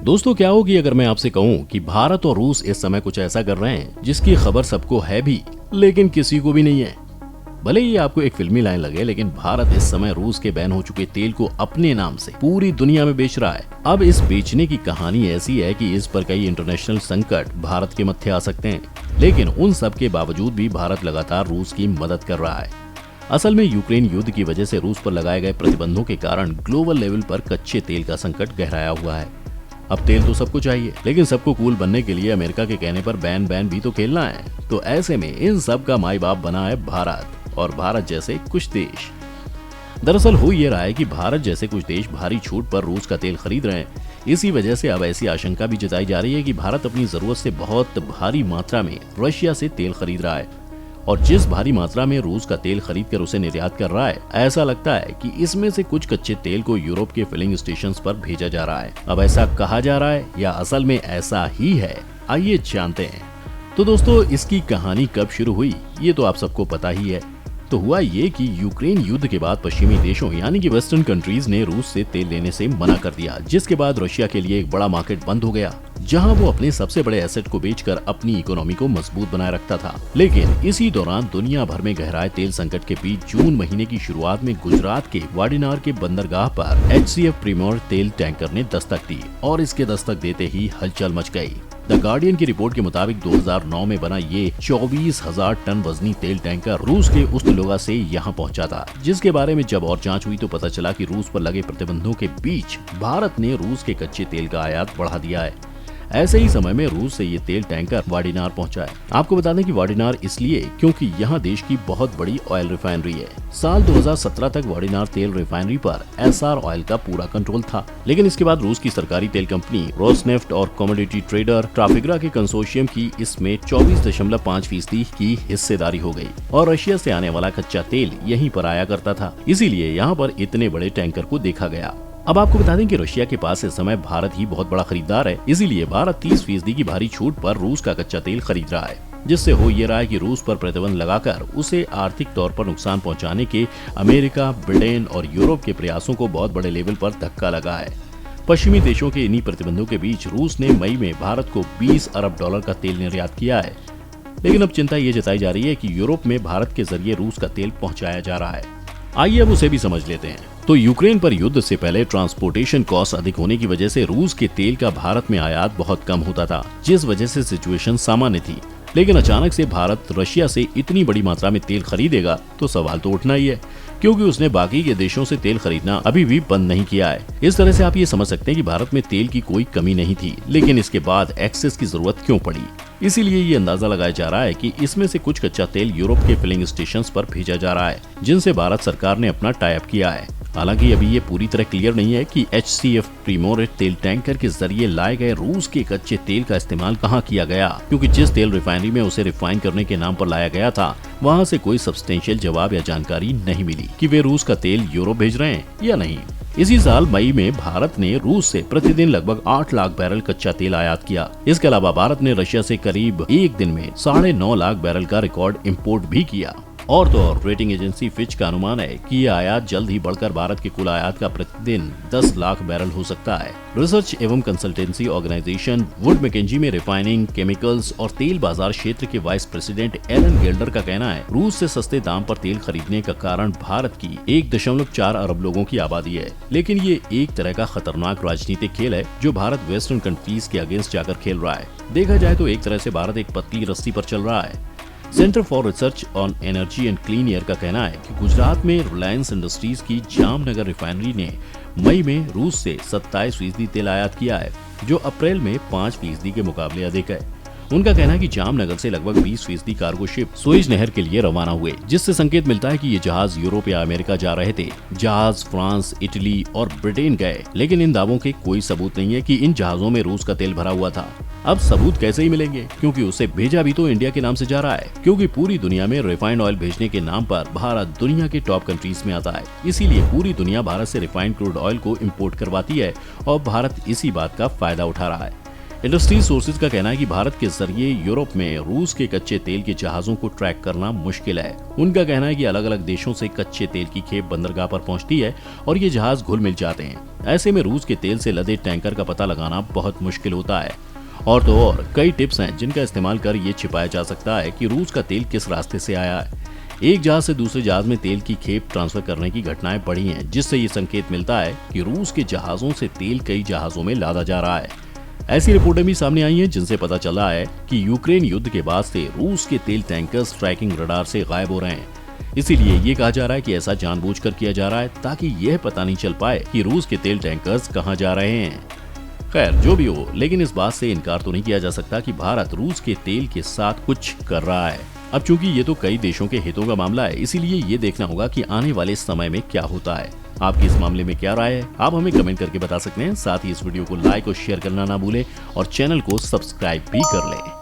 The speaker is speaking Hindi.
दोस्तों, क्या होगी अगर मैं आपसे कहूं कि भारत और रूस इस समय कुछ ऐसा कर रहे हैं जिसकी खबर सबको है भी, लेकिन किसी को भी नहीं है। भले ही आपको एक फिल्मी लाइन लगे, लेकिन भारत इस समय रूस के बैन हो चुके तेल को अपने नाम से पूरी दुनिया में बेच रहा है। अब इस बेचने की कहानी ऐसी है कि इस पर कई इंटरनेशनल संकट भारत के मत्थे आ सकते हैं, लेकिन उन सब के बावजूद भी भारत लगातार रूस की मदद कर रहा है। असल में यूक्रेन युद्ध की वजह से रूस पर लगाए गए प्रतिबंधों के कारण ग्लोबल लेवल पर कच्चे तेल का संकट गहराया हुआ है। अब तेल तो सबको चाहिए, लेकिन सबको कूल बनने के लिए अमेरिका के कहने पर बैन भी तो खेलना है। तो ऐसे में इन सब का माई बाप बना है भारत और भारत जैसे कुछ देश। दरअसल हो ये रहा है कि भारत जैसे कुछ देश भारी छूट पर रूस का तेल खरीद रहे हैं। इसी वजह से अब ऐसी आशंका भी जताई जा रही है कि भारत अपनी जरूरत से बहुत भारी मात्रा में रशिया से तेल खरीद रहा है, और जिस भारी मात्रा में रूस का तेल खरीद कर उसे निर्यात कर रहा है, ऐसा लगता है कि इसमें से कुछ कच्चे तेल को यूरोप के फिलिंग स्टेशंस पर भेजा जा रहा है। अब ऐसा कहा जा रहा है या असल में ऐसा ही है, आइए जानते हैं। तो दोस्तों, इसकी कहानी कब शुरू हुई ये तो आप सबको पता ही है। तो हुआ ये कि यूक्रेन युद्ध के बाद पश्चिमी देशों यानी कि वेस्टर्न कंट्रीज ने रूस से तेल लेने से मना कर दिया, जिसके बाद रशिया के लिए एक बड़ा मार्केट बंद हो गया, जहां वो अपने सबसे बड़े एसेट को बेचकर अपनी इकोनॉमी को मजबूत बनाए रखता था। लेकिन इसी दौरान दुनिया भर में गहराए तेल संकट के बीच जून महीने की शुरुआत में गुजरात के वाडिनार के बंदरगाह पर HCF प्रीमोर तेल टैंकर ने दस्तक दी, और इसके दस्तक देते ही हलचल मच गई। द गार्डियन की रिपोर्ट के मुताबिक 2009 में बना ये 24,000 टन वजनी तेल टैंकर रूस के उस्तलोगा से यहाँ पहुँचा था, जिसके बारे में जब और जांच हुई तो पता चला कि रूस पर लगे प्रतिबंधों के बीच भारत ने रूस के कच्चे तेल का आयात बढ़ा दिया है। ऐसे ही समय में रूस से ये तेल टैंकर वाडिनार पहुंचा है। आपको बता दें कि वाडिनार इसलिए क्योंकि यहाँ देश की बहुत बड़ी ऑयल रिफाइनरी है। साल 2017 तक वाडिनार तेल रिफाइनरी पर एसआर ऑयल का पूरा कंट्रोल था, लेकिन इसके बाद रूस की सरकारी तेल कंपनी रोसनेफ्ट और कमोडिटी ट्रेडर ट्राफिग्रा के कंसोर्शियम की इसमें 24.5% की हिस्सेदारी हो गई, और रशिया से आने वाला कच्चा तेल यहीं पर आया करता था। इसीलिए यहाँ पर इतने बड़े टैंकर को देखा गया। अब आपको बता दें कि रशिया के पास इस समय भारत ही बहुत बड़ा खरीदार है, इसीलिए भारत 30% की भारी छूट पर रूस का कच्चा तेल खरीद रहा है, जिससे हो ये रहा है कि रूस पर प्रतिबंध लगाकर उसे आर्थिक तौर पर नुकसान पहुंचाने के अमेरिका, ब्रिटेन और यूरोप के प्रयासों को बहुत बड़े लेवल पर धक्का लगा है। पश्चिमी देशों के इन्हीं प्रतिबंधों के बीच रूस ने मई में भारत को $20 अरब का तेल निर्यात किया है, लेकिन अब चिंता ये जताई जा रही है कि यूरोप में भारत के जरिए रूस का तेल पहुँचाया जा रहा है। आइए अब उसे भी समझ लेते हैं। तो यूक्रेन पर युद्ध से पहले ट्रांसपोर्टेशन कॉस्ट अधिक होने की वजह से रूस के तेल का भारत में आयात बहुत कम होता था, जिस वजह से सिचुएशन सामान्य थी। लेकिन अचानक से भारत रशिया से इतनी बड़ी मात्रा में तेल खरीदेगा तो सवाल तो उठना ही है, क्योंकि उसने बाकी के देशों से तेल खरीदना अभी भी बंद नहीं किया है। इस तरह से आप ये समझ सकते हैं कि भारत में तेल की कोई कमी नहीं थी, लेकिन इसके बाद एक्सेस की जरूरत क्यों पड़ी। इसीलिए ये अंदाजा लगाया जा रहा है कि इसमें से कुछ कच्चा तेल यूरोप के फिलिंग स्टेशंस पर भेजा जा रहा है, जिनसे भारत सरकार ने अपना टाई अप किया है। हालांकि अभी ये पूरी तरह क्लियर नहीं है कि HCF प्रीमोर तेल टैंकर के जरिए लाए गए रूस के कच्चे तेल का इस्तेमाल कहां किया गया, क्योंकि जिस तेल रिफाइनरी में उसे रिफाइन करने के नाम पर लाया गया था, वहां से कोई सब्सटेंशियल जवाब या जानकारी नहीं मिली कि वे रूस का तेल यूरोप भेज रहे हैं या नहीं। इसी साल मई में भारत ने रूस से प्रतिदिन लगभग 8 लाख बैरल कच्चा तेल आयात किया। इसके अलावा भारत ने रशिया से करीब एक दिन में 9.5 लाख बैरल का रिकॉर्ड इंपोर्ट भी किया। और तो और रेटिंग एजेंसी फिच का अनुमान है कि यह आयात जल्द ही बढ़कर भारत के कुल आयात का प्रतिदिन 10 लाख बैरल हो सकता है। रिसर्च एवं कंसल्टेंसी ऑर्गेनाइजेशन वुड मैकेंजी में रिफाइनिंग, केमिकल्स और तेल बाजार क्षेत्र के वाइस प्रेसिडेंट एलन गेल्डर का कहना है, रूस से सस्ते दाम पर तेल खरीदने का कारण भारत की 1.4 अरब लोगों की आबादी है। लेकिन ये एक तरह का खतरनाक राजनीतिक खेल है जो भारत वेस्टर्न कंट्रीज के अगेंस्ट जाकर खेल रहा है। देखा जाए तो एक तरह से भारत एक पतली रस्सी पर चल रहा है। Centre for research on energy and clean air का कहना है कि गुजरात में रिलायंस इंडस्ट्रीज की जामनगर रिफाइनरी ने मई में रूस से 27% तेल आयात किया है, जो अप्रैल में 5% के मुकाबले अधिक है। उनका कहना है कि जामनगर से लगभग 20% कार्गो शिप सुएज नहर के लिए रवाना हुए, जिससे संकेत मिलता है कि ये जहाज यूरोप या अमेरिका जा रहे थे। जहाज फ्रांस, इटली और ब्रिटेन गए, लेकिन इन दावों के कोई सबूत नहीं है कि इन जहाजों में रूस का तेल भरा हुआ था। अब सबूत कैसे ही मिलेंगे, क्योंकि उसे भेजा भी तो इंडिया के नाम से जा रहा है, क्योंकि पूरी दुनिया में रिफाइंड ऑयल भेजने के नाम पर भारत दुनिया के टॉप कंट्रीज में आता है। इसीलिए पूरी दुनिया भारत से रिफाइंड क्रूड ऑयल को इम्पोर्ट करवाती है और भारत इसी बात का फायदा उठा रहा है। इंडस्ट्री सोर्सेज का कहना है कि भारत के जरिए यूरोप में रूस के कच्चे तेल के जहाजों को ट्रैक करना मुश्किल है। उनका कहना है कि अलग अलग देशों से कच्चे तेल की खेप बंदरगाह पर पहुंचती है और ये जहाज घुल मिल जाते हैं। ऐसे में रूस के तेल से लदे टैंकर का पता लगाना बहुत मुश्किल होता है। और तो और कई टिप्स हैं जिनका इस्तेमाल कर ये छिपाया जा सकता है कि रूस का तेल किस रास्ते से आया है। एक जहाज से दूसरे जहाज में तेल की खेप ट्रांसफर करने की घटनाएं बढ़ी हैं, जिससे ये संकेत मिलता है कि रूस के जहाजों से तेल कई जहाजों में लादा जा रहा है। ऐसी रिपोर्टें भी सामने आई हैं जिनसे पता चला है कि यूक्रेन युद्ध के बाद से रूस के तेल टैंकर्स ट्रैकिंग रडार से गायब हो रहे हैं। इसीलिए ये कहा जा रहा है कि ऐसा जानबूझकर किया जा रहा है ताकि यह पता नहीं चल पाए कि रूस के तेल टैंकर्स कहां जा रहे हैं। खैर जो भी हो, लेकिन इस बात से इनकार तो नहीं किया जा सकता कि भारत रूस के तेल के साथ कुछ कर रहा है। अब चूंकि ये तो कई देशों के हितों का मामला है, इसीलिए ये देखना होगा कि आने वाले समय में क्या होता है। आपकी इस मामले में क्या राय है, आप हमें कमेंट करके बता सकते हैं। साथ ही इस वीडियो को लाइक और शेयर करना ना भूलें और चैनल को सब्सक्राइब भी कर लें।